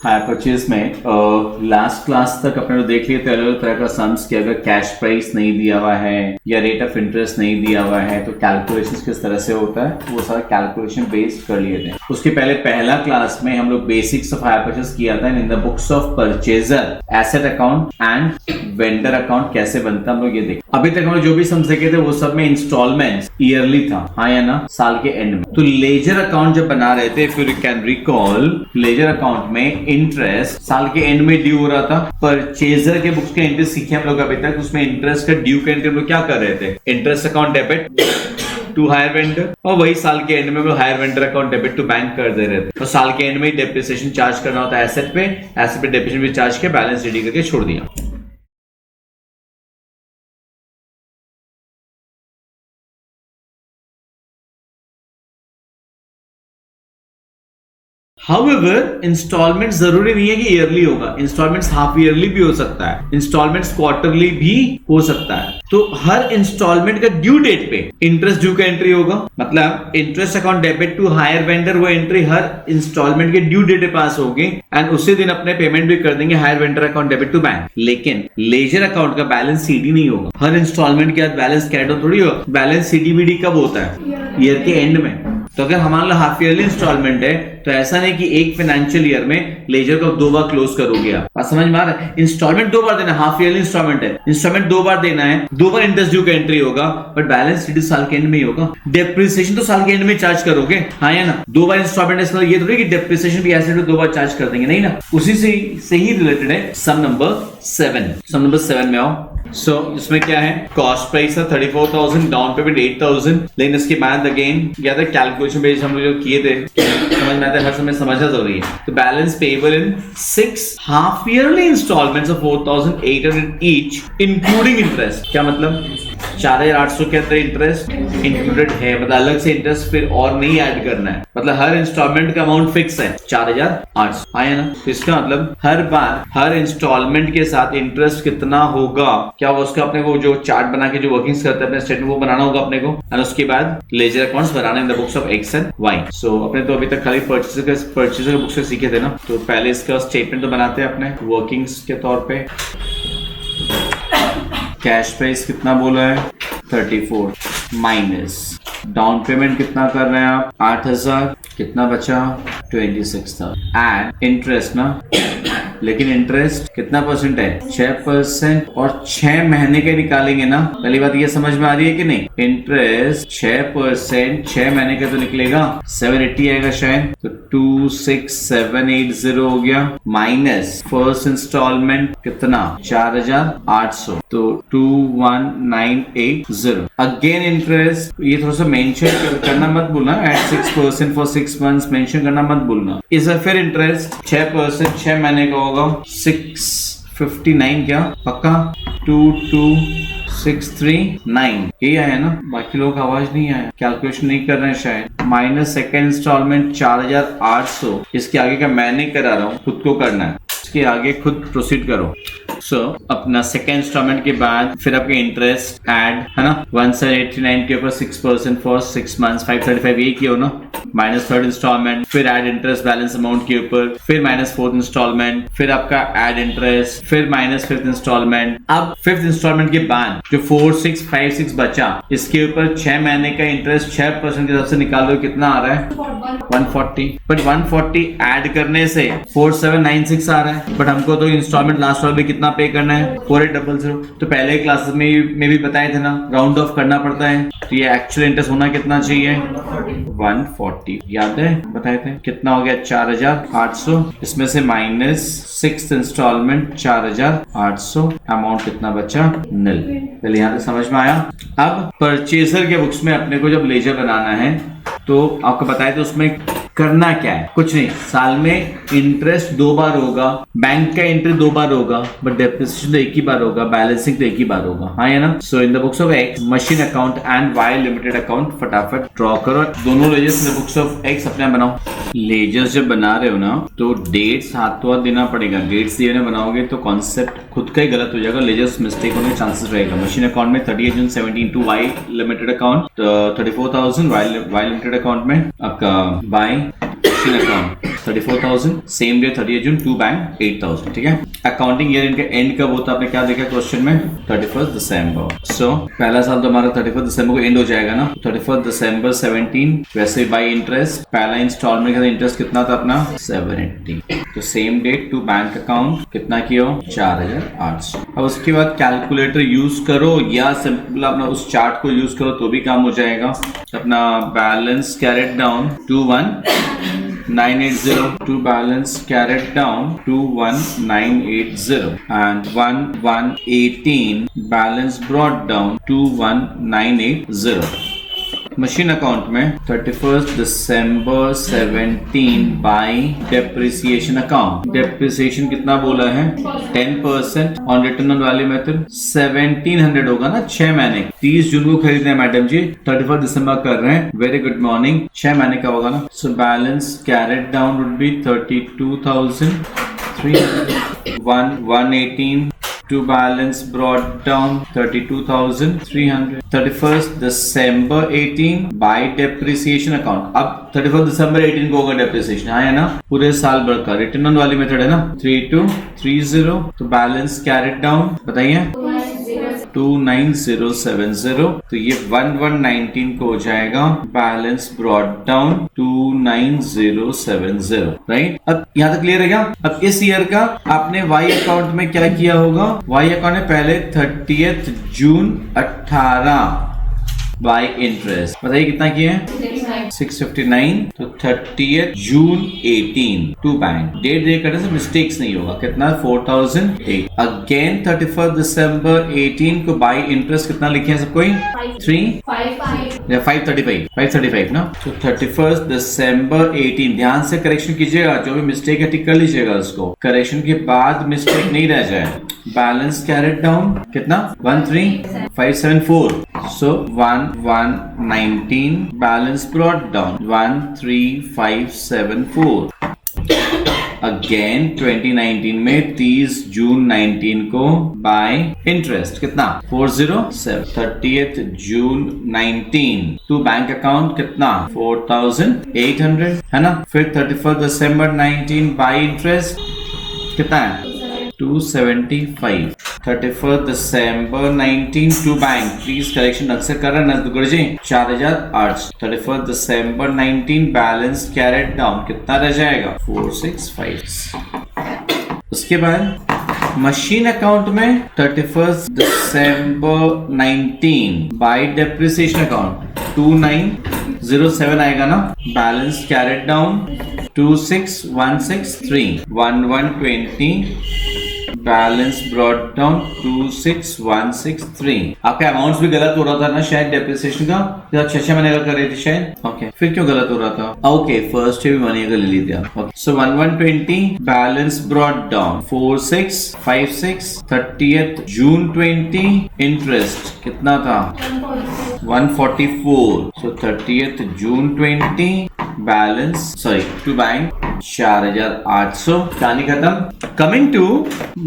Hire purchase में last class तक अपने लोग देख लिए थे अलग अलग तरह का सम्स कि अगर कैश प्राइस नहीं दिया हुआ है या रेट ऑफ इंटरेस्ट नहीं दिया हुआ है तो कैलकुलेशन किस तरह से होता है, वो सारा कैलकुलेशन बेस्ड कर लिए थे। उसके पहले पहला क्लास में हम लोग बेसिक्स ऑफ हायर परचेज किया था इन the books of purchaser, asset account and vendor account कैसे बनता है हम लोग ये देख। अभी तक हम लोग जो भी सम सीखे थे वो सब में इंस्टॉलमेंट्स ईयरली था, हाँ या ना, साल के एंड में। तो लेजर अकाउंट जब बना रहे थे, फिर you can recall, ledger account में इंटरेस्ट साल के एंड में ड्यू हो रहा था। परचेजर के बुक्स के इंटरेस्ट सीखे हम लोग अभी तक, उसमें इंटरेस्ट का ड्यू के एंट्री हम लोग क्या कर रहे थे, interest account debit to hire vendor, और वही साल के एंड में वो hire vendor account debit to bank कर दे रहे थे। और साल के एंड में ही डेप्रिसिएशन चार्ज करना होता है एसेट पे डेप्रिसिएशन भी चार्ज के बैलेंस रेडी करके छोड़ दिया। However, इंस्टॉलमेंट जरूरी नहीं है कि ईयरली होगा, इंस्टॉलमेंट्स हाफ ईयरली भी हो सकता है, इंस्टॉलमेंट्स क्वार्टरली भी हो सकता है। तो हर इंस्टॉलमेंट का ड्यू डेट पे इंटरेस्ट ड्यू का एंट्री होगा, मतलब interest account debit to hire vendor, वो एंट्री हर इंस्टॉलमेंट के ड्यू डेट पे पास होगी एंड उसी दिन अपने पेमेंट भी कर देंगे hire vendor account debit to bank. लेकिन लेजर अकाउंट का बैलेंस सीडी नहीं होगा, हर इंस्टॉलमेंट के बाद बैलेंस कैड ऑन थोड़ी होगा, बैलेंस सीडीबीडी कब होता है, ईयर के एंड में। तो अगर हमारा हाफ ईयरली इंस्टॉलमेंट है तो ऐसा नहीं कि एक फाइनेंशियल ईयर में लेजर को 2 बार क्लोज करोगे आप, बात समझ में आ रहा है। इंस्टॉलमेंट 2 बार देना, हाफ ईयरली इंस्टॉलमेंट है, इंस्टॉलमेंट 2 बार देना है, 2 बार इंटरेस्ट ड्यू का एंट्री होगा, बट बैलेंस शीट साल के एंड में ही होगा। डेप्रिसिएशन तो साल के एंड में चार्ज करोगे, हाँ या ना, 2 बार इंस्टॉलमेंट है, इसका ये थोड़ी कि डेप्रिसिएशन भी ऐसे 2 बार चार्ज कर देंगे, नहीं ना। उसी से ही रिलेटेड है सम नंबर 7। सम नंबर 7 में आओ। सो इसमें क्या है, कॉस्ट प्राइस है 34,000, डाउन पेमेंट 8,000, लेकिन इसके बाद अगेन या तो कैलकुलेशन बेस्ड हम लोग जो किए थे समझ में आता है, हर समय समझना जरूरी है। तो balance payable in 6 half yearly instalments of 4,800 each including interest. क्या मतलब 4,800 के अंदर इंटरेस्ट इंक्लूडेड है, मतलब अलग से इंटरेस्ट फिर और नहीं ऐड करना है, मतलब हर इंस्टॉलमेंट का अमाउंट फिक्स है 4,800, आया ना। तो इसका मतलब हर बार हर इंस्टॉलमेंट के साथ इंटरेस्ट कितना होगा, क्या वो उसका अपने को जो चार्ट बना के जो वर्किंग्स करते हैं अपने स्टेटमेंट वो बनाना होगा अपने को, और उसके बाद लेजर अकाउंट्स बनाना in the books of X and Y. So अपने तो अभी तक खाली परचेजर के बुक से सीखे थे ना, तो पहले इसका स्टेटमेंट तो बनाते हैं अपने वर्किंग्स के तौर पे। कैश प्राइस कितना बोला है 34 माइनस डाउन पेमेंट कितना कर रहे हैं आप 8,000, कितना बचा 26,000 एंड इंटरेस्ट ना, लेकिन इंटरेस्ट कितना परसेंट है 6% और 6 महीने के निकालेंगे ना। पहली बात ये समझ में आ रही है कि नहीं, इंटरेस्ट 6% 6 महीने का तो निकलेगा 780 आएगा शायद, तो 26,780 हो गया, माइनस फर्स्ट इंस्टॉलमेंट कितना 4,800 तो 21,980। अगेन इंटरेस्ट, ये थोड़ा सा मेंशन करना मत भूलना, एट 6% फॉर 6 मंथ्स मेंशन करना मत भूलना। इस फिर इंटरेस्ट 6% 6 महीने का होगा 659, क्या पक्का 22,639 ये आया ना, बाकी लोग आवाज नहीं आया, कैलकुलेशन नहीं कर रहे हैं शायद। माइनस सेकेंड इंस्टॉलमेंट 4,800, इसके आगे का मैं नहीं करा रहा हूँ, खुद को करना है, इसके आगे खुद प्रोसीड करो। सो अपना सेकेंड इंस्टॉलमेंट के बाद फिर आपके इंटरेस्ट ऐड है ना, 1,789 के ऊपर 6% फॉर 6 मंथ्स 535 ये किया हो ना, माइनस थर्ड इंस्टॉलमेंट, फिर ऐड इंटरेस्ट बैलेंस अमाउंट के ऊपर, फिर माइनस फोर्थ इंस्टॉलमेंट, फिर आपका ऐड इंटरेस्ट, फिर माइनस फिफ्थ इंस्टॉलमेंट। अब फिफ्थ इंस्टॉलमेंट के बाद जो 4,656 बचा, इसके ऊपर 6 महीने का इंटरेस्ट 6% के हिसाब से निकाल दो, कितना आ रहा है 140, बट 140 ऐड करने से 4,796 आ रहा है, बट हमको तो इंस्टॉलमेंट लास्ट वाला भी कितना पे करना है 4,800। तो पहले क्लासेस में भी बताए थे ना, राउंड ऑफ करना पड़ता है, तो ये एक्चुअल इंटरेस्ट होना कितना चाहिए 140, याद है बताए थे, कितना हो गया 4,800, इसमें से माइनस सिक्स्थ इंस्टॉलमेंट 4,800, अमाउंट कितना बचा निल। पहले यहाँ तक समझ में आया। अब परचेजर के बुक्स में अपने को जब लेजर बनाना है तो आपको बताया तो उसमें करना क्या है, कुछ नहीं, साल में इंटरेस्ट 2 बार होगा, बैंक का एंट्री 2 बार होगा, बट डेप्रिसिएशन तो एक ही बार होगा, बैलेंसिंग तो एक ही बार होगा, हाँ या ना। So in the books of X machine account and Y limited account फटाफट ड्रॉ करो, दोनों ledgers in the books of X अपने बनाओ। लेजर्स जब बना रहे हो ना तो डेट्स हाथों हाथ देना पड़ेगा, डेट्स दिए बनाओगे तो कॉन्सेप्ट खुद का ही गलत हो जाएगा, लेजर्स मिस्टेक होने के चांसेस रहेगा। मशीन अकाउंट में 30 June 17 to Y limited account 34,000, Y limited account में आपका by machine account 34,000, same day 30 June, to bank 8,000, ठीक है। अकाउंटिंग ईयर इनका एंड कब होता है, आपने क्या देखा क्वेश्चन में, 31 दिसंबर। सो पहला साल तो हमारा 31 दिसंबर को एंड हो जाएगा ना, 31 दिसंबर 17, वैसे बाई इंटरेस्ट, पहला इंस्टॉलमेंट का इंटरेस्ट कितना था अपना 780, तो same date to bank account कितना किया 4,800। अब उसके बाद कैलकुलेटर यूज करो या सिंपल अपना उस चार्ट को यूज करो तो भी काम हो जाएगा। अपना balance carried down 21,980 to balance carried down 21,980 and 1,118 balance brought down 21,980। Machine account में 31 December 17 by depreciation account, depreciation कितना बोला है 10% on return on value method, 1700 होगा ना 6 महीने, 30 जून को खरीदने हैं मैडम जी, 31 दिसंबर कर रहे हैं, वेरी गुड मॉर्निंग, 6 महीने का होगा ना। So balance carried down would be 32,300, 118 to balance brought down 32,300, 31st December 18 by depreciation account। अब 31 दिसंबर 18 को होगा डेप्रिसिएशन, हाँ है ना, पूरे साल भर का रिटर्न ऑन वाली मेथड है ना, 3230, तो बैलेंस कैरेट डाउन बताइए 29070, तो ये 1119 को हो जाएगा, बैलेंस ब्रॉट डाउन 29070, राइट। अब यहाँ तक क्लियर है क्या। अब इस ईयर का आपने वाई अकाउंट में क्या किया होगा, वाई अकाउंट में पहले 30 जून 18 बाई इंटरेस्ट, बताइए कितना किए हैं 659, तो 30 जून 18 टू बैंक, डेट दे करने से मिस्टेक्स नहीं होगा, कितना 4008। अगेन 31 दिसंबर 18 को बाई इंटरेस्ट कितना लिखे हैं सबको, 535 ना, तो 31 दिसंबर 18, ध्यान से करेक्शन कीजिएगा, जो भी मिस्टेक है टिक कर लीजिएगा उसको, करेक्शन के बाद मिस्टेक नहीं रह जाए। बैलेंस कैरेट डाउन कितना 13574, सो 1119, बैलेंस ब्रॉट डाउन 13574। अगेन 2019 में 30 जून 19 को बाय इंटरेस्ट कितना 407, 30th June 19 to bank account कितना 4,800 है ना, फिर 31 दिसंबर 19 बाय इंटरेस्ट कितना है 275, 31 दिसंबर 19 टू बैंक, प्लीज करेक्शन ढंग से कर रहे हैं गुरुजी, 4,800, 31 दिसंबर 19 बैलेंस कैरेट डाउन कितना रह जाएगा 465। उसके बाद मशीन अकाउंट में 31 दिसंबर 19 बाय डेप्रिसिएशन अकाउंट 2907 आएगा ना, balance carried down 26,163, 1120, balance brought down 26,163। आपका अमाउंट भी गलत हो रहा था ना शायद डेप्रिसिएशन का, 6 महीने का कर रहे थे शायद, ओके फिर क्यों गलत हो रहा था, ओके फर्स्ट भी महीने का ले लीजिए, so 1120 balance brought down 4656, 30th June 20 interest कितना था 144, so 30th June 20 balance to bank 4,800, कहानी खत्म। Coming to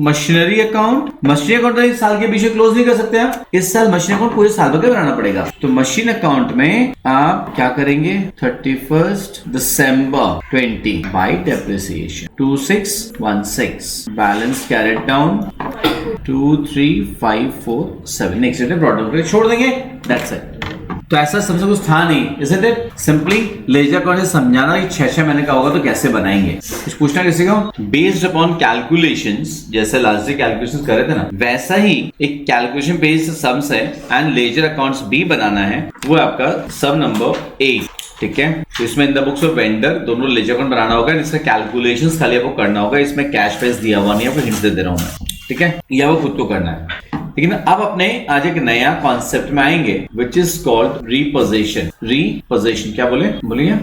machinery account, machinery account इस साल के पीछे क्लोज नहीं कर सकते आप, इस साल मशीन अकाउंट पूरे साल भर का बनाना पड़ेगा, तो मशीन अकाउंट में आप क्या करेंगे 31 दिसंबर 20 bye depreciation 2616, balance carried down 23,547, next day brought down छोड़ देंगे, दैट्स इट। तो ऐसा समझो कुछ था नहीं, isn't it? Simply ledger account से समझाना कि 6 महीने का होगा तो कैसे बनाएंगे, कुछ पूछना किसी को, बेस्ड अपॉन कैलकुलेशंस, जैसे लास्ट डे कैलकुलेशंस कर रहे थे ना, वैसा ही एक कैलकुलेशन बेस्ड सम्स है एंड लेजर अकाउंट्स भी बनाना है, वो आपका सब नंबर 8, ठीक है। तो इसमें इन द बुक्स ऑफ वेंडर दोनों लेजर अकाउंट बनाना होगा, इसका कैलकुलेशंस खाली आपको करना होगा, इसमें कैश प्राइस दिया हुआ नहीं है, आपको हिंट दे रहा हूं मैं, ठीक है, या वो खुद को करना है। लेकिन अब अपने आज एक नया कॉन्सेप्ट में आएंगे which is called reposition. Reposition क्या बोलिए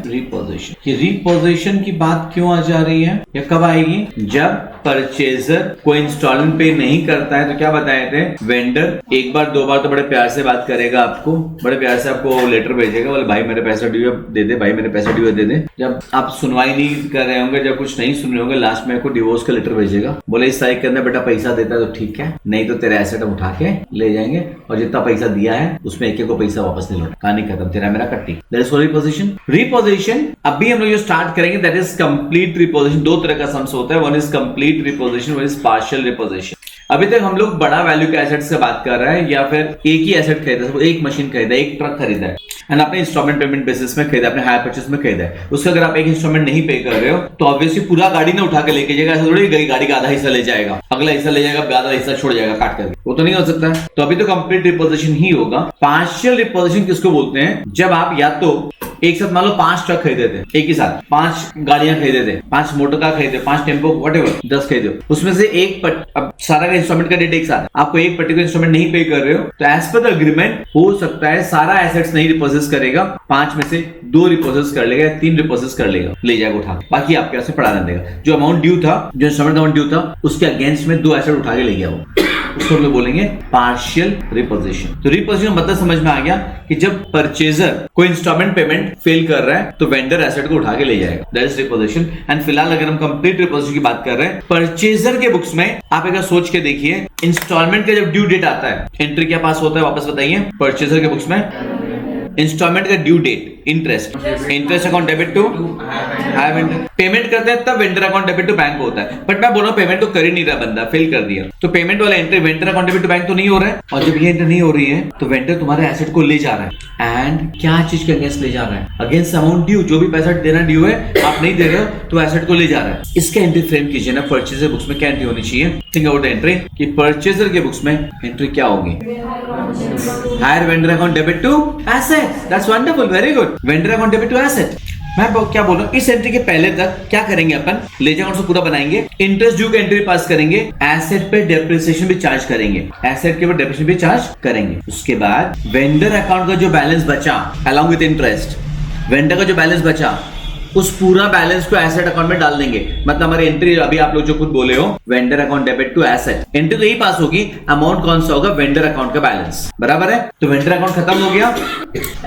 रीपोजिशन। कि रीपोजिशन की बात क्यों आ जा रही है या कब आएगी, जब परचेजर कोई इंस्टॉलमेंट पे नहीं करता है तो क्या बताए थे, वेंडर एक बार दो बार तो बड़े प्यार से बात करेगा, आपको बड़े प्यार से आपको लेटर भेजेगा, बोले भाई मेरे पैसा ड्यू दे दे, भाई मेरे पैसा ड्यू दे दे। जब आप सुनवाई नहीं कर रहे होंगे, जब कुछ नहीं सुन रहे होंगे, लास्ट में आपको डिवोर्स का लेटर भेजेगा, बोले इस तारीख के अंदर बेटा पैसा देता है तो ठीक है, नहीं तो तेरे एसेट हम उठा उठा के ले जाएंगे और जितना पैसा दिया है उसमें एक को पैसा वापस नहीं लौटा, कहानी खत्म, तेरा मेरा कट्टी। That is reposition. रिपोजिशन अभी हम लोग जो स्टार्ट करेंगे दैट इज कंप्लीट रिपोजिशन। दो तरह का सम्स होता है, one is complete reposition, one is partial reposition. अभी तक हम लोग बड़ा वैल्यू के एसेट्स से बात कर रहे हैं या फिर एक ही एसेट खरीदा है, एक मशीन खरीदा है, एक ट्रक खरीदा है एंड आपने इंस्टॉलमेंट पेमेंट बेसिस में खरीदा, आपने हायर परचेस में खरीदा है, उसका अगर आप एक इंस्टॉलमेंट नहीं पे कर रहे हो तो ऑब्वियसली पूरा गाड़ी ना उठा के लेके जाएगा, ऐसा थोड़ी गाड़ी का आधा हिस्सा ले जाएगा, अगला हिस्सा ले जाएगा, आधा हिस्सा छोड़ जाएगा काट करके, वो तो नहीं हो सकता है। तो अभी तो कंप्लीट रिपोजिशन ही होगा। पार्शियल रिपोजिशन किसको बोलते हैं? जब आप या तो एक साथ मान लो 5 ट्रक खरीदे थे, एक ही साथ 5 गाड़ियां खरीदे थे, 5 मोटर कार खरीदे, 5 टेम्पो व्हाटएवर 10 खरीदे, उसमें से एक अब सारा का इंस्टॉलमेंट का डेट एक साथ, आपको एक पर्टिकुलर इंस्टॉलमेंट नहीं पे कर रहे हो तो एज पर द एग्रीमेंट हो सकता है सारा एसेट्स नहीं रिपोसेस करेगा, 5 में से 2 रिपोसेस कर लेगा, 3 रिपोसेस कर लेगा, ले जाएगा उठा, बाकी आपके पास पड़ा रहने देगा। जो अमाउंट ड्यू था, जो इंस्टॉलमेंट अमाउंट ड्यू था उसके अगेंस्ट में 2 एसेट उठा के ले गया वो, उसको हम लोग बोलेंगे पार्शियल रिपोजिशन। तो रिपोजिशन मतलब समझ में आ गया कि जब परचेजर कोई इंस्टॉलमेंट पेमेंट फेल कर रहा है तो वेंडर एसेट को उठा के ले जाएगा, दैट इज रिपोजिशन। एंड फिलहाल अगर हम कंप्लीट रिपोजिशन की बात कर रहे हैं, परचेजर के बुक्स में आप एक सोच के देखिए, इंस्टॉलमेंट का जब ड्यू डेट आता है एंट्री क्या पास होता है, वापस बताइए। परचेजर के बुक्स में इंस्टॉलमेंट का due date, interest account debit to hire vendor, payment करते हैं तब vendor account debit to bank होता है, बट मैं बोल रहा हूं पेमेंट तो कर ही नहीं रहा बंदा, फेल कर दिया, तो पेमेंट वाला entry vendor account debit to bank तो नहीं हो रहा है, और जब ये एंट्री नहीं हो रही है तो वेंडर तुम्हारे एसेट को ले जा रहा है एंड क्या चीज के अगेंस्ट ले जा रहा है, अगेंस्ट अमाउंट ड्यू, जो भी पैसा देना ड्यू है आप नहीं दे रहे हो तो एसेट को ले जा रहा है। इसका एंट्री फ्रेम कीजिए ना, परचेजर बुक्स में क्या एंट्री होनी चाहिए, थिंक अबाउट एंट्री कि परचेजर के बुक्स में एंट्री क्या होगी, hire vendor account debit to asset, that's wonderful, very good, vendor account debit to asset. मैं क्या बोल रहा हूँ, इस एंट्री के पहले तक क्या करेंगे अपन, लेजर अकाउंट से पूरा बनाएंगे, इंटरेस्ट ड्यू की एंट्री पास करेंगे, एसेट पे डेप्रिसिएशन भी चार्ज करेंगे, एसेट के ऊपर डेप्रिसिएशन भी चार्ज करेंगे, उसके बाद वेंडर अकाउंट का जो बैलेंस बचा अलॉन्ग विद इंटरेस्ट, वेंडर का जो बैलेंस बचा उस पूरा बैलेंस को एसेट अकाउंट में डाल देंगे। मतलब हमारी एंट्री अभी आप लोग जो खुद बोले हो vendor account debit to asset, entry तो यही पास होगी, अमाउंट कौन सा होगा, वेंडर अकाउंट का बैलेंस, बराबर है। तो वेंडर अकाउंट खत्म हो गया,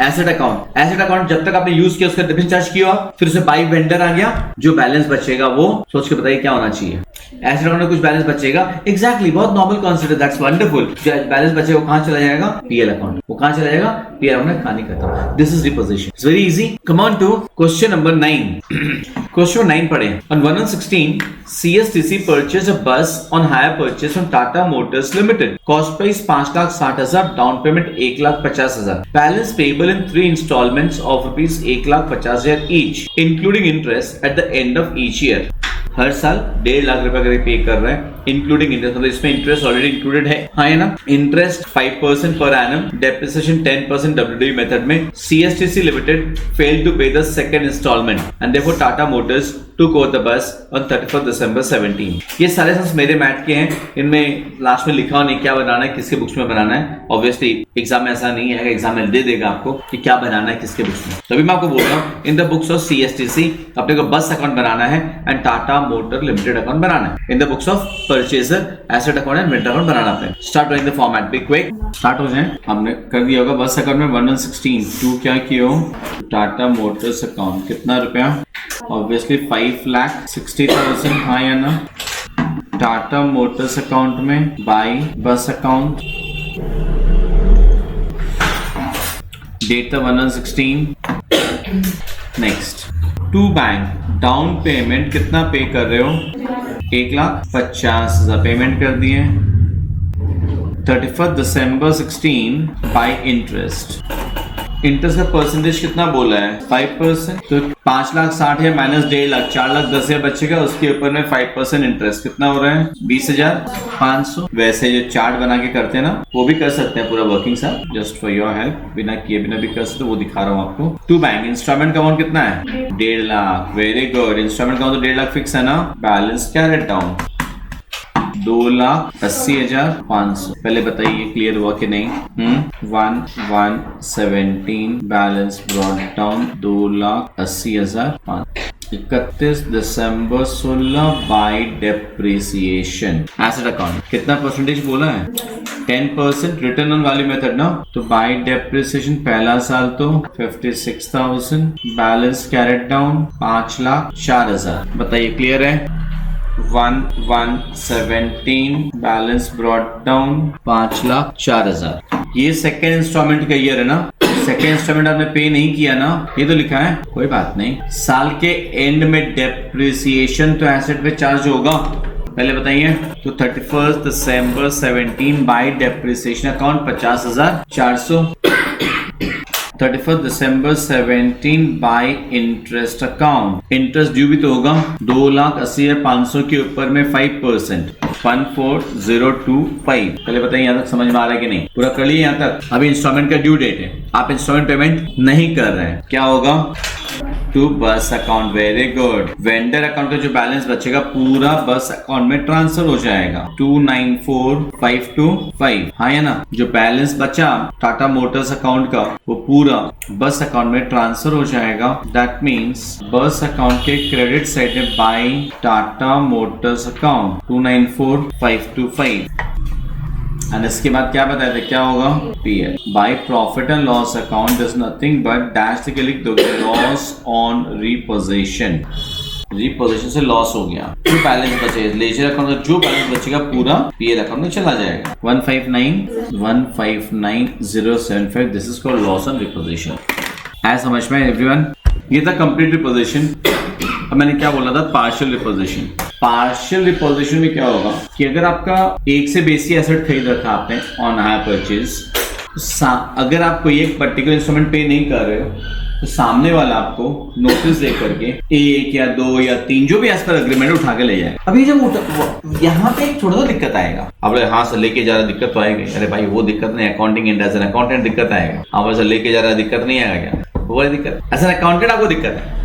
एसेट अकाउंट जब तक आपने यूज किया उसका डेबिट चार्ज किया, फिर उसे बाई वेंडर आ गया, जो बैलेंस बचेगा वो सोच के बताइए क्या होना चाहिए, एसेट अकाउंट में कुछ बैलेंस बचेगा, एग्जैक्टली, बहुत नॉर्मल कॉन्सेप्ट है, दैट्स वंडरफुल। जो बैलेंस बचेगा वो कहां चला जाएगा, पीएल अकाउंट, वो कहां चला जाएगा, पीएल अकाउंट में, कहानी खत्म। This is repossession, it's very easy. Come on to question number 9। Question 9 पढ़े। On 1/16, CSTC purchased a bus on hire purchase from Tata Motors Limited. Cost price 5,60,000, down payment 1,50,000. Balance payable in 3 installments of rupees 1,50,000 each, including interest at the end of each year. हर साल 1.5 लाख रुपए का पे कर रहे हैं including interest, मतलब इसमें interest already included है ना। इंटरेस्ट 5% पर एनम, डेप्रिसिएशन 10% WDV मेथड में। CSTC limited failed to pay the second instalment and therefore Tata Motors took over the bus on 31 December 17। ये सारे सम्स मेरे मैथ के हैं, इनमें लास्ट में लिखा नहीं क्या बनाना है, किसके बुक्स में बनाना है। ऑब्वियसली एग्जाम में ऐसा नहीं है, एग्जाम में दे देगा आपको कि क्या बनाना है किसके बुक्स में, तभी मैं आपको बोल रहा हूँ in the books of CSTC अपने को बस अकाउंट बनाना है and Tata motor limited account बनाना है। In the books of purchaser asset account and vendor account बनाना है। Start doing the format, be quick, start हो जाए। हमने कर दिया होगा बस अकाउंट में 1/16, टू क्या किया हो, टाटा मोटर्स अकाउंट कितना रुपया, ऑब्वियसली 5,60,000, हाँ या ना। टाटा मोटर्स अकाउंट में बाई बस अकाउंट, डेट था 1/16। Next to bank, down payment कितना पे कर रहे हो, 1,50,000 पेमेंट कर दिए। 31 दिसंबर 16 बाई इंटरेस्ट, इंटरेस्ट का परसेंटेज कितना बोला है, 5%, तो 5,60,000 है माइनस 1.5 लाख, 4,10,000 बचेगा, उसके ऊपर में 5% इंटरेस्ट कितना हो रहा है, 20,500। वैसे जो चार्ट बना के करते हैं ना वो भी कर सकते हैं पूरा वर्किंग साथ, जस्ट फॉर योर हेल्प, बिना किए बिना भी कर सकते, वो दिखा रहा हूँ आपको। टू बैंक, इंस्टॉलमेंट का अमाउंट कितना है, 1.5 लाख, वेरी गुड, इंस्टॉलमेंट का अमाउंट 1.5 लाख फिक्स है ना। बैलेंस कैरेट डाउन 2,80,500, पहले बताइए क्लियर हुआ कि नहीं। 1,117 balance brought down 2,80,500। 31 December 16 by depreciation asset account कितना परसेंटेज बोला है, 10%, रिटर्न ऑन वैल्यू मेथड ना, तो बाई डेप्रिसिएशन पहला साल तो 56,000, बैलेंस कैरेट डाउन 5,04,000। बताइए क्लियर है। 1117 बैलेंस ब्रॉट डाउन 5,04,000। ये सेकेंड इंस्टॉलमेंट का ईयर है ना, सेकेंड इंस्टॉलमेंट आपने पे नहीं किया ना, ये तो लिखा है, कोई बात नहीं। साल के एंड में डेप्रिसिएशन तो एसेट पे चार्ज होगा, पहले बताइए। तो 31 December 17 bye depreciation account 50,400। 31 December 17 bye interest account, interest due भी तो होगा 2,80,500 के ऊपर में 5%, 14,025। पहले बताइए यहाँ तक समझ में आ रहा है कि नहीं, पूरा कर लिए यहाँ तक। अभी इंस्टॉलमेंट का ड्यू डेट है, आप इंस्टॉलमेंट पेमेंट नहीं कर रहे हैं, क्या होगा? टू बस account, very good. Vendor account का जो बैलेंस बचेगा पूरा बस अकाउंट में ट्रांसफर हो जाएगा 294,525, हाँ या ना। जो बैलेंस बचा टाटा मोटर्स अकाउंट का वो पूरा बस अकाउंट में ट्रांसफर हो जाएगा। दैट मीन्स बस अकाउंट के क्रेडिट साइड में बाय टाटा मोटर्स अकाउंट 294,525। और इसके बाद क्या बताया था, क्या होगा? PL by profit and loss account is nothing but dash के लिख दो लॉस ऑन रिपोजिशन। रिपोजिशन से लॉस हो गया, जो बैलेंस बचे लेजर अकाउंट का जो बैलेंस बचेगा पूरा पीएल अकाउंट में चला जाएगा। 159,075 this is called loss on reposition. है समझ में एवरीवन? ये था कंप्लीट रिपोजिशन। अब मैंने क्या बोला था? Partial reposition. पार्शियल रिपोजिशन में क्या होगा कि अगर आपका एक से बेसी एसेट खरीद रखा आपने ऑन हायर परचेज, अगर आप कोई एक पर्टिकुलर इंस्ट्रूमेंट पे नहीं कर रहे हो तो सामने वाला आपको नोटिस दे करके 1 या 2 या 3 जो भी एज पर एग्रीमेंट उठा के ले जाए। अभी जब यहाँ पे एक थोड़ा सा दिक्कत आएगा, अब हाँ सर लेके जा रहा दिक्कत तो आएगी। अरे भाई वो दिक्कत नहीं, accounting and as an accountant दिक्कत आएगा। आप सर लेके जा रहा दिक्कत नहीं आएगा क्या? वो दिक्कत एज एन अकाउंटेंट आपको दिक्कत है।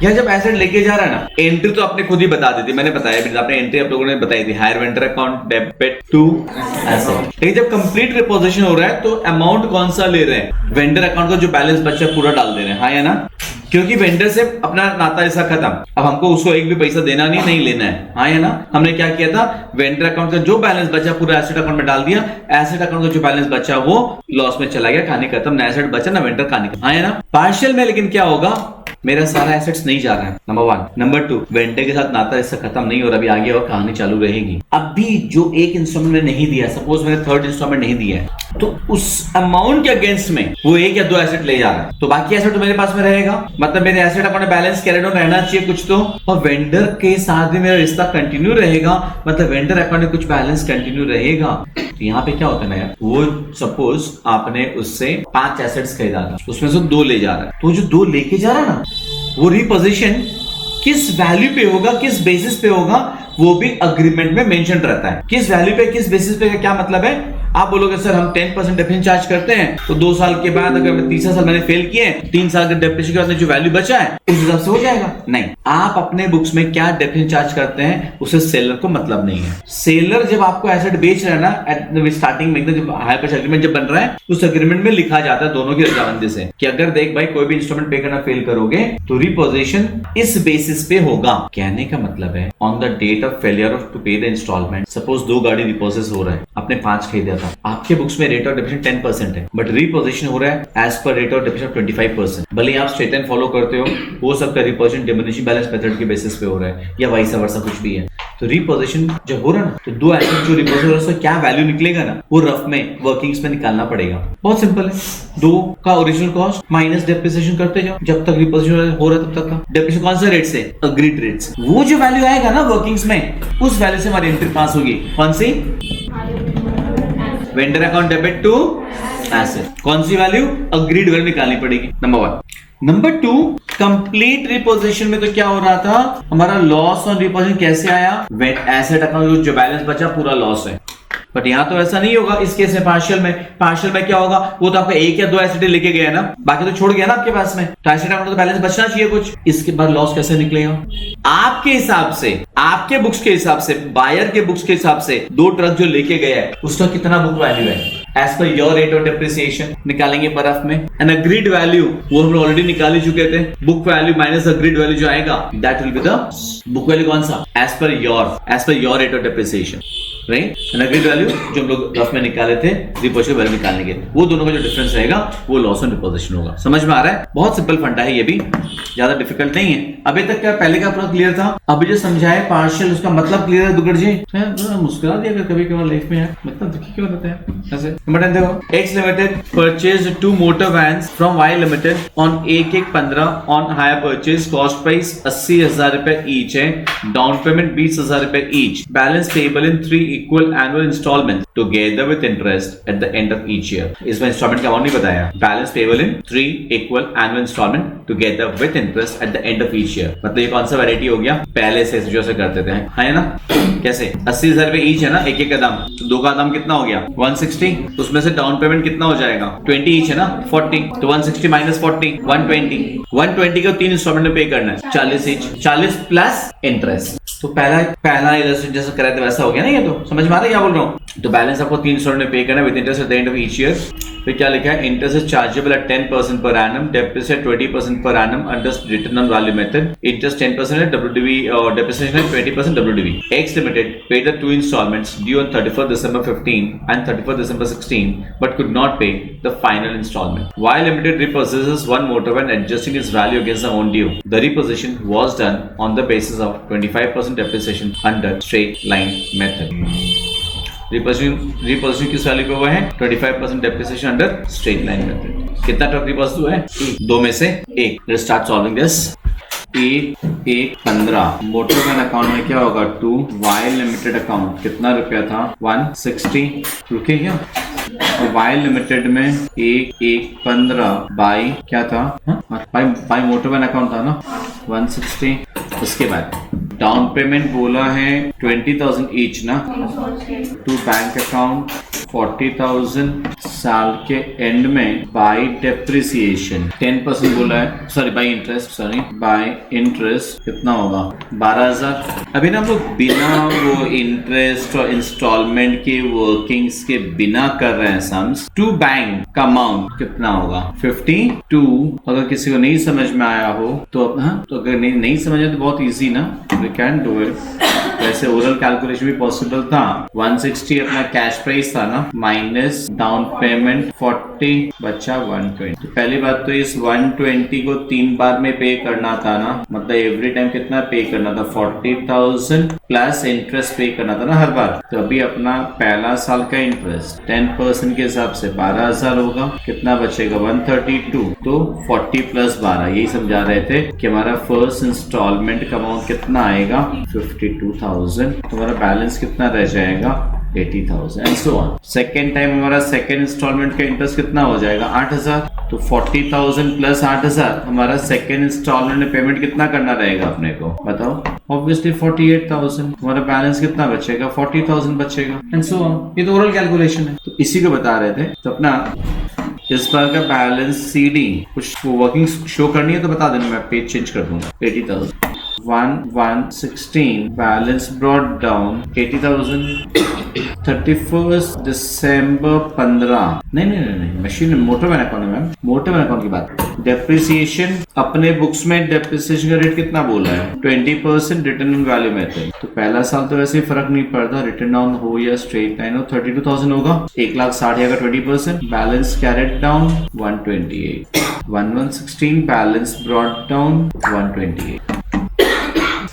यहाँ जब एसेट लेके जा रहा है ना, एंट्री तो आपने खुद ही बता दी थी, मैंने बताया आपने एंट्री आप लोगों ने बताई थी, hire vendor account debit to asset. लेकिन जब कंप्लीट रिपोजिशन हो रहा है तो अमाउंट कौन सा ले रहे हैं? वेंडर अकाउंट का जो बैलेंस बचा पूरा डाल दे रहे हैं, हाँ या ना? क्योंकि वेंडर से अपना नाता ऐसा खत्म, अब हमको उसको एक भी पैसा देना नहीं लेना है, हाँ या ना? हमने क्या किया था, वेंडर अकाउंट का जो बैलेंस बचा पूरा एसेट अकाउंट में डाल दिया, एसेट अकाउंट का जो बैलेंस बचा वो लॉस में चला गया, कहानी खत्म, ना एसेट बचा ना वेंडर, कहानी, हाँ या ना? पार्शियल में लेकिन क्या होगा, मेरा सारा एसेट्स नहीं जा रहा है, नंबर 1। नंबर 2, वेंडर के साथ नाता इससे खत्म नहीं हो रहा, अभी आगे और कहानी चालू रहेगी। अभी जो एक इंस्टॉलमेंट मैंने नहीं दिया, सपोज मैंने थर्ड इंस्टॉलमेंट नहीं दिया है, तो उस अमाउंट के अगेंस्ट में वो 1 या 2 एसेट ले जा रहा है, तो बाकी एसेट तो मेरे पास में रहेगा, मतलब मेरे एसेट अकाउंट में बैलेंस कैरेड ऑन रहना चाहिए कुछ तो, और वेंडर के साथ भी मेरा रिश्ता कंटिन्यू रहेगा, मतलब वेंडर अकाउंट में कुछ बैलेंस कंटिन्यू रहेगा। तो यहाँ पे क्या होता है ना यार, वो सपोज आपने उससे 5 एसेट्स खरीदा था, उसमें से 2 ले जा रहा है, तो जो 2 लेके जा रहा है ना, वो रिपोजिशन किस वैल्यू पे होगा, किस बेसिस पे होगा, वो भी अग्रीमेंट में मेंशन रहता है। किस वैल्यू पे, किस बेसिस पे का क्या मतलब है? आप बोलोगे सर हम 10% डेप्रिसिएशन चार्ज करते हैं, तो 2 साल के बाद अगर तीसरा साल मैंने फेल किए, 3 साल के डेप्रिसिएशन के बाद जो वैल्यू बचा है उस हिसाब से हो जाएगा। नहीं, आप अपने बुक्स में क्या डेप्रिसिएशन चार्ज करते हैं उससे सेलर को मतलब नहीं है। सेलर जब आपको एसेट बेच रहा है ना, एट स्टार्टिंग में जब हायर परचेज एग्रीमेंट जब बन रहा है, उस एग्रीमेंट में लिखा जाता है दोनों की रजामंदी से कि अगर देख भाई कोई भी इंस्टॉलमेंट पे करना फेल करोगे तो रिपोजिशन इस बेसिस पे होगा। कहने का मतलब है on the date of failure of to pay the instalment, suppose 2 गाड़ी रिपोजिट हो रहा है, आपने 5 खरीदा था, आपके बुक्स में रेट ऑफ डेप्रिसिएशन 10% है, बट रिपोजिशन हो रहा है एज पर रेट ऑफ डेप्रिसिएशन 25%। भले आप स्ट्रेट लाइन फॉलो करते हो, वो सबका रिपोजिशन डिमिनिशिंग बैलेंस मेथड के बेसिस पे हो रहा है, या वाइस वर्सा कुछ भी है। तो रिपोजिशन जब हो रहा है ना, तो 2 एसेट जो रिपोजिट हो रहा है उसका क्या वैल्यू निकलेगा ना, वो रफ में वर्किंग्स में निकालना पड़ेगा। बहुत सिंपल है, 2 का ओरिजिनल कॉस्ट माइनस डेप्रिसिएशन करते जाओ, जब तक रिपोजिशन हो रहा है तब तक का डेप्रिसिएशन कौन सा रेट से? Agreed rates. वो जो वैल्यू आएगा ना वर्किंग्स में, उस वैल्यू से हमारी एंट्री पास होगी। कौन सी? Vendor account debit to asset. कौन सी वैल्यू? अग्रीड वैल्यू निकालनी पड़ेगी, नंबर 1। नंबर 2, कंप्लीट रिपोजिशन में तो क्या हो रहा था, हमारा लॉस ऑन रिपोजिशन कैसे आया? एसेट अकाउंट जो बैलेंस बचा पूरा लॉस है, बट यहाँ तो ऐसा नहीं होगा। इस केस में पार्शियल में क्या होगा, वो तो आपका 1 या 2 एसेट लेके गया ना, बाकी तो छोड़ गया ना आपके पास में, तो एसेट अकाउंट तो बैलेंस बचना चाहिए कुछ। इसके बाद लॉस कैसे निकलेगा? आपके हिसाब से, आपके बुक्स के हिसाब से, बायर के बुक्स के हिसाब से 2 ट्रक जो लेके गया है उसका कितना बुक वैल्यू है as per your rate of depreciation, निकालेंगे बर्फ में। एन अग्रीड वैल्यू वो हम ऑलरेडी निकाल ही चुके थे, book value minus agreed value जो आएगा that will be the book value. कौन सा? As per your rate of depreciation. Right, and agreed value जो हम लोग रफ में निकाले थे रिपोजिशन वैल्यू निकालने के, वो दोनों का जो डिफरेंस रहेगा वो लॉस ऑन डिपोजिशन होगा। समझ में आ रहा है? बहुत सिंपल फंडा है, ये भी ज्यादा डिफिकल्ट नहीं है। अभी तक क्या पहले का पूरा क्लियर था? अभी जो समझाए पार्शियल उसका मतलब क्लियर है दुगड़ जी? मुस्कुरा दिया कभी कभी लाइफ में यार, मतलब दुखी क्यों रहते हैं ऐसे? नंबर 10 देखो, X Limited purchased 2 motor vans from Y Limited on 1/15 on hire purchase, cost price 80,000 रुपए ईच है, डाउन पेमेंट 20,000 रुपए each, balance payable in 3 equal annual installments together with interest at the end of each year। इसमें instalment का amount नहीं बताया, balance payable in 3 equal annual installment together with interest at the end of each year। मतलब ये कौन सा variety हो गया? पहले से जो से करते थे, है ना? कैसे? 80,000 रुपए ईच है ना, एक का दाम, तो 2 का दाम कितना हो गया? 160, तो उसमें से डाउन पेमेंट कितना हो जाएगा? 20 ईच है ना, 40, तो 160 माइनस 40 120 का 3 इंस्टॉलमेंट में पे करना है, 40 ईच, 40 प्लस इंटरेस्ट। तो पहला इलस्ट्रेशन जैसा कराया था वैसा हो गया ना, ये तो समझ में आ रहा है क्या बोल रहा हूँ? तो बैलेंस आपको 3 इंस्टॉलमेंट में पे करना है with interest at the end of each year. फिर क्या लिखा है? Interest is chargeable at 10% per annum, depreciation 20% per annum under return on value method, interest 10% at WDV और depreciation at 20% WDV। X Limited paid the 2 installments due on 31st December 15 and 31st December 16 but could not pay the final installment। Y Limited repossesses 1 motor van adjusting its value against the own due। The repossession was done on the basis of 25% depreciation under straight line method। Repossession किस value पे हुआ है? 25% depreciation under straight line method. कितना truck repossess हुआ है? 2 में से 1। Let's start solving this. 1/15 motor van account में क्या होगा? 2 वाई लिमिटेड अकाउंट कितना रुपया था? 160 रुके क्या? और वाई लिमिटेड में 1/15 बाई क्या था? बाई मोटर वैन अकाउंट था ना, 160। उसके बाद डाउन पेमेंट बोला है 20,000 ईच ना, टू बैंक अकाउंट 40,000 साल के एंड में बाय डेप्रिसिएशन 10% बोला है, सॉरी बाय इंटरेस्ट कितना होगा? 12,000। अभी ना हम लोग बिना वो इंटरेस्ट और इंस्टॉलमेंट के वर्किंग्स के बिना कर रहे हैं सम्स। टू बैंक का अमाउंट कितना होगा? 52। अगर किसी को नहीं समझ में आया हो तो तो अगर नहीं समझ आया तो बहुत इजी ना, वी कैन डू इट। वैसे ओरल कैलकुलेशन भी पॉसिबल था। 160 अपना कैश प्राइस था ना, माइनस डाउन पेमेंट 40 बचा 120। तो पहली बात तो इस 120 को 3 बार में पे करना था ना, मतलब एवरी टाइम कितना पे करना था? 40,000 प्लस इंटरेस्ट पे करना था ना हर बार। तो अभी अपना पहला साल का इंटरेस्ट 10% के हिसाब से 12,000 होगा, कितना बचेगा? 132। तो 40 प्लस 12, यही समझा रहे थे कि हमारा फर्स्ट इंस्टॉलमेंट का अमाउंट कितना आएगा? 52,000। तुम्हारा बैलेंस कितना रह जाएगा? 80,000 and so on. Second time हमारा सेकेंड इंस्टॉलमेंट का इंटरेस्ट कितना हो जाएगा? 8,000। तो 40,000 प्लस 8,000 हमारा सेकेंड इंस्टॉलमेंट में पेमेंट कितना करना रहेगा अपने को? बताओ। ऑब्वियसली 48,000। हमारा बैलेंस कितना बचेगा? 40,000 बचेगा एंड सो ऑन। ये तो ओरल कैलकुलेशन है, तो इसी को बता रहे थे। तो अपना इस बार का बैलेंस CD कुछ वर्किंग शो करनी है तो बता देना, मैं पेज चेंज कर दूंगा। 80,000 116 बैलेंस ब्रॉट डाउन 80,000 31st दिसंबर 15। नहीं मशीन मोटर वैन अकाउंट है मैम, मोटर वैन अकाउंट की बात। डेप्रिसिएशन अपने बुक्स में डेप्रिसिएशन का रेट कितना बोला है? 20% रिटर्न ऑन वैल्यू मेथड। तो पहला साल तो वैसे फर्क नहीं पड़ता, रिटर्न डाउन हो या स्ट्रेट लाइन हो। 32,000 होगा, 1,60,000 का 20%। Balance carried down 128। 1116 balance brought down 128।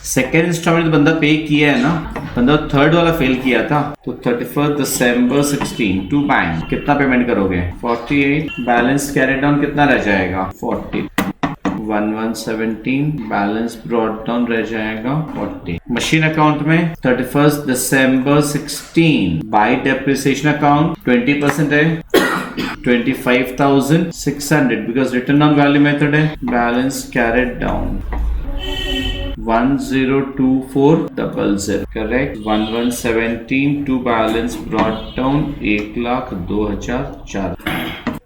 Second instalment बंदा पे किया है ना, बंदा थर्ड वाला फेल किया था। तो 31st दिसंबर 16 टू बैंक कितना पेमेंट करोगे? 48। बैलेंस कैरी डाउन कितना रह जाएगा? 40। 1117 बैलेंस ब्रॉट डाउन रह जाएगा 40। मशीन अकाउंट में 31st दिसंबर 16 बाय डेप्रिसिएशन अकाउंट 20% है, 25,600 because return on value method है। Balance carried down 102400 correct. 1117 to balance brought down 1,02,004।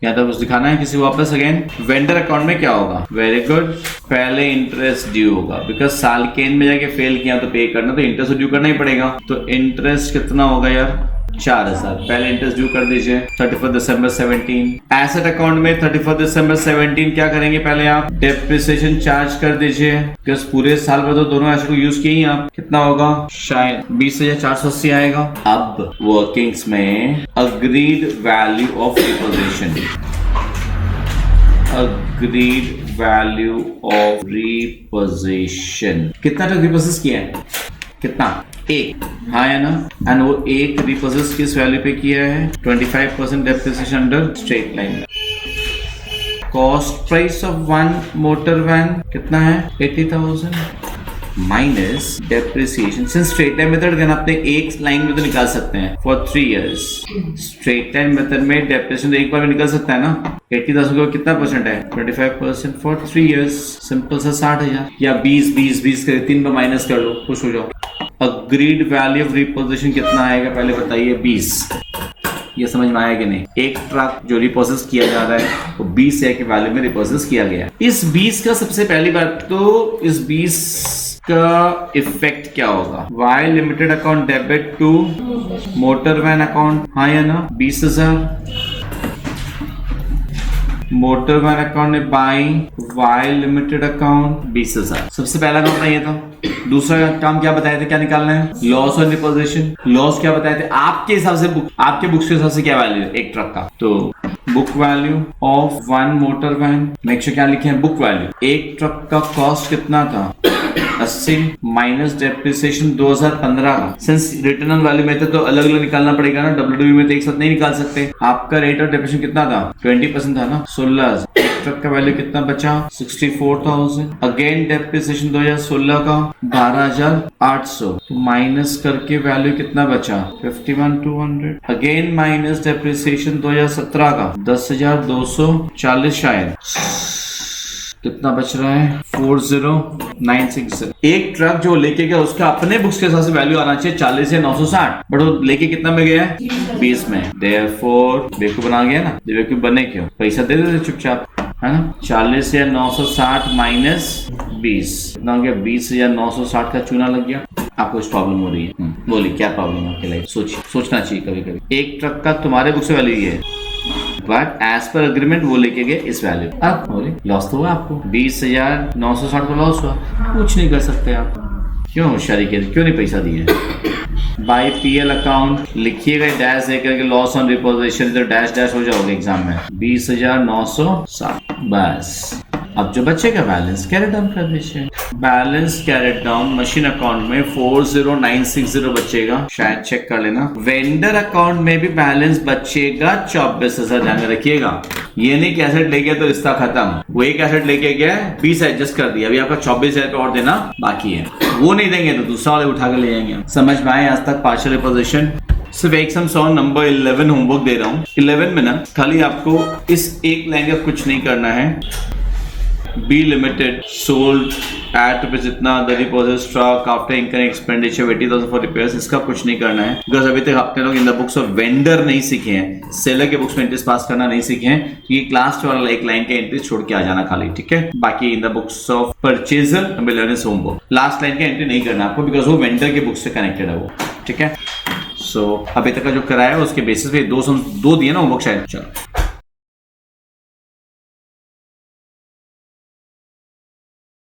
यहाँ तक कुछ दिखाना है किसी वापस अगेन। वेंडर अकाउंट में क्या होगा? वेरी गुड, पहले इंटरेस्ट ड्यू होगा बिकॉज साल के एंड में जाके फेल किया तो पे करना, तो इंटरेस्ट ड्यू करना ही पड़ेगा। तो इंटरेस्ट कितना होगा यार? 4000 पहले इंटरेस्ट ड्यू कर दीजिए 31 दिसंबर 17। एसेट अकाउंट में 31 दिसंबर 17 क्या करेंगे, पहले आप डेप्रिसिएशन चार्ज कर दीजिए, बिकॉज पूरे साल भर तो दोनों एसेट को यूज किए ही आप। कितना होगा, शायद 20,480 आएगा। अब वर्किंग्स में agreed value of reposition, agreed value of reposition, कितना तक रिपोजिट किया है, कितना, 1, हाँ है ना। एंड वो 1 रिपोजिट किस वैल्यू पे किया है, 25% depreciation under straight line. Cost price of 1 motor van कितना है, 80,000 minus depreciation. Since straight line method का अपने एक लाइन में तो निकाल सकते हैं for 3 years. Straight line method में डेप्रिसिएशन तो एक बार में निकल सकता है ना। 80,000 को कितना परसेंट है, 25% फॉर 3 इयर्स, सिंपल सा 60,000 या 20 करे, 3 बार माइनस कर लो, खुश हो जाओ। अग्रीड वैल्यू ऑफ रिपोजिशन कितना आएगा पहले बताइए, 20। ये समझ में आया कि नहीं। एक ट्रक जो रिपोजिट किया जा रहा है वो 20 के वैल्यू में रिपोजिट किया गया। इस 20 का सबसे पहली बात तो इस 20 का इफेक्ट क्या होगा, Y limited account debit to motor van account, हाँ या ना। 20,000 मोटर वैन अकाउंट में बाइंग, वाई लिमिटेड अकाउंट 20,000। सबसे पहला काम अपना ये था। दूसरा काम क्या बताए थे, क्या निकालना है, लॉस ऑन रिपोजिशन। लॉस क्या बताए थे आपके हिसाब से, आपके बुक्स के हिसाब से क्या वैल्यू है एक ट्रक का, तो book value of 1 motor van. Next क्या लिखे हैं, बुक वैल्यू। एक ट्रक का कॉस्ट कितना था, 80 माइनस डेप्रिसिएशन 2015 का। सिंस रिटर्न ऑन वैल्यू में तो अलग अलग निकालना पड़ेगा ना, डब्ल्यूडब्ल्यू में तो एक साथ नहीं निकाल सकते। आपका रेट ऑफ डेप्रिसिएशन कितना था, 20% था ना, 16,000। एक ट्रक का वैल्यू कितना बचा, 64,000। अगेन डेप्रिसिएशन 2016 का 12,800, तो माइनस करके वैल्यू कितना बचा, 51,200। अगेन माइनस डेप्रिसिएशन 2017 का 10,240 शायद, कितना बच रहा है, 40,960। एक ट्रक जो लेके गया उसका अपने बुक्स के हिसाब से वैल्यू आना चाहिए 40 या 960, बट वो लेके कितना में गया है, 20 में। देयरफॉर बेवकूफ बना गया ना, बेवकूफ बने क्यों, पैसा दे देते चुपचाप, है ना। 40 या 960 माइनस 20 कितना हो गया, 20,960 का चूना लग गया। आपको इस प्रॉब्लम हो रही है, बोलिए क्या प्रॉब्लम है आपके लाइफ, सोचिए, सोचना चाहिए कभी कभी। एक ट्रक का तुम्हारे बुक से वैल्यू ये है, बट एज पर अग्रीमेंट वो लेके गए इस वैल्यू। अब बोले लॉस तो हुआ आपको, 20,960 का लॉस हुआ, कुछ नहीं कर सकते आप। क्यों होशियारी के, क्यों नहीं पैसा दिए। बाय पीएल अकाउंट लिखिएगा, डैश दे करके लॉस ऑन रिपोजिशन, इधर डैश डैश हो जाओगे एग्जाम में। 20,960 बस। अब जो बचेगा बैलेंस कैरेट डाउन कर दीजिए। Balance carried down machine account में 40,960 बचेगा, शायद चेक कर लेना। वेंडर अकाउंट में भी बैलेंस बचेगा 24,000, ध्यान में रखिएगा। ये नहीं कि एसेट ले गया तो रिश्ता खत्म, वो एक एसेट लेके गया 20 एडजस्ट कर दिया, अभी आपका 24,000 और देना बाकी है। वो नहीं देंगे तो दूसरा वाले उठा कर ले जाएंगे। समझ में आए आज तक पार्शियल रिपोजिशन। सिर्फ एक सम नंबर 11 होमवर्क दे रहा हूँ। 11 में ना खाली आपको इस एक लाइन का कुछ नहीं करना है। B limited sold at rupees इतना the deposit stock after incoming expenditure 80,000 for repairs. इसका कुछ नहीं करना है बिकॉज अभी तक आपने लोग इन द बुक्स ऑफ वेंडर नहीं सीखे हैं, सेलर के बुक्स में इंटरेस्ट पास करना नहीं सीखे हैं। तो ये लास्ट वाला एक लाइन का एंट्री छोड़ के आ जाना खाली, ठीक है। बाकी इन the books of purchaser Villiers homework last line का एंट्री नहीं करना आपको बिकॉज वो वेंडर के बुक से कनेक्टेड है वो, ठीक है। सो अभी तक का जो कराया है उसके बेसिस पे दो दिए ना होमवर्क शायद। चलो